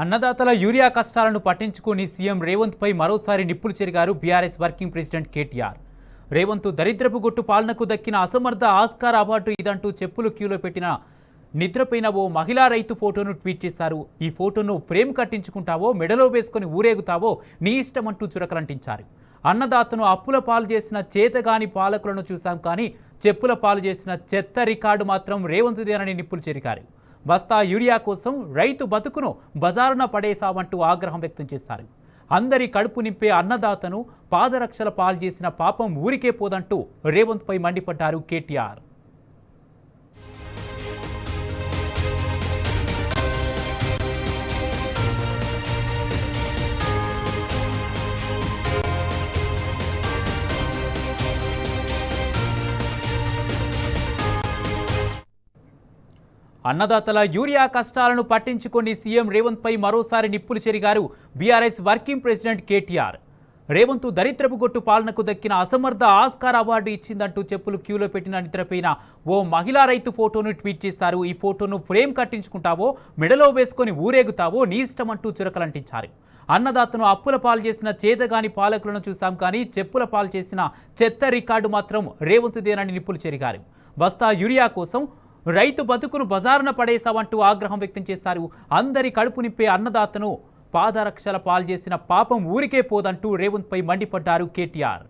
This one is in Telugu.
అన్నదాతల యూరియా కష్టాలను పట్టించుకుని సీఎం రేవంత్ పై మరోసారి నిప్పులు చెరిగారు బీఆర్ఎస్ వర్కింగ్ ప్రెసిడెంట్ కేటీఆర్. రేవంత్ దరిద్రపు గొట్టు పాలనకు దక్కిన అసమర్థ ఆస్కార్ అవార్డు ఇదంటూ చెప్పులు క్యూలో పెట్టిన నిద్రపోయిన ఓ మహిళా రైతు ఫోటోను ట్వీట్ చేశారు. ఈ ఫోటోను ఫ్రేమ్ కట్టించుకుంటావో మెడలో వేసుకుని ఊరేగుతావో నీ ఇష్టమంటూ చురకలంటించారు. అన్నదాతను అప్పుల పాలు చేసిన చేతగాని పాలకులను చూశాం, కానీ చెప్పుల పాలు చేసిన చెత్త రికార్డు మాత్రం రేవంత్దేనని నిప్పులు చెరిగారు. బస్తా యూరియా కోసం రైతు బతుకును బజారున పడేశామంటూ ఆగ్రహం వ్యక్తం చేశారు. అందరి కడుపు నింపే అన్నదాతను పాదరక్షల పాలు చేసిన పాపం ఊరికే పోదంటూ రేవంత్ పై మండిపడ్డారు కేటీఆర్. అన్నదాతల యూరియా కష్టాలను పట్టించుకొని సీఎం రేవంత్ పై మరోసారి నిప్పులు చెరిగారు బీఆర్ఎస్ వర్కింగ్ ప్రెసిడెంట్ కేటీఆర్. రేవంత్ దరిద్రపు గొట్టు పాలనకు దక్కిన అసమర్థ ఆస్కార్ అవార్డు ఇచ్చిందంటూ చెప్పులు క్యూలో పెట్టిన నిద్రపోయిన ఓ మహిళా రైతు ఫోటోను ట్వీట్ చేశారు. ఈ ఫోటోను ఫ్రేమ్ కట్టించుకుంటావో మెడలో వేసుకొని ఊరేగుతావో నీ ఇష్టమంటూ చురకలంటించారు. అన్నదాతను అప్పుల పాలు చేసిన చేతగాని పాలకులను చూశాం, కానీ చెప్పుల పాలు చేసిన చెత్త రికార్డు మాత్రం రేవంత్దేనని నిప్పులు చెరిగారు. బస్తా యూరియా కోసం రైతు బతుకును బజారున పడేశామంటూ ఆగ్రహం వ్యక్తం చేశారు. అందరి కడుపు నింపే అన్నదాతను పాదరక్షల పాలు చేసిన పాపం ఊరికే పోదంటూ రేవంత్ పై మండిపడ్డారు కేటీఆర్.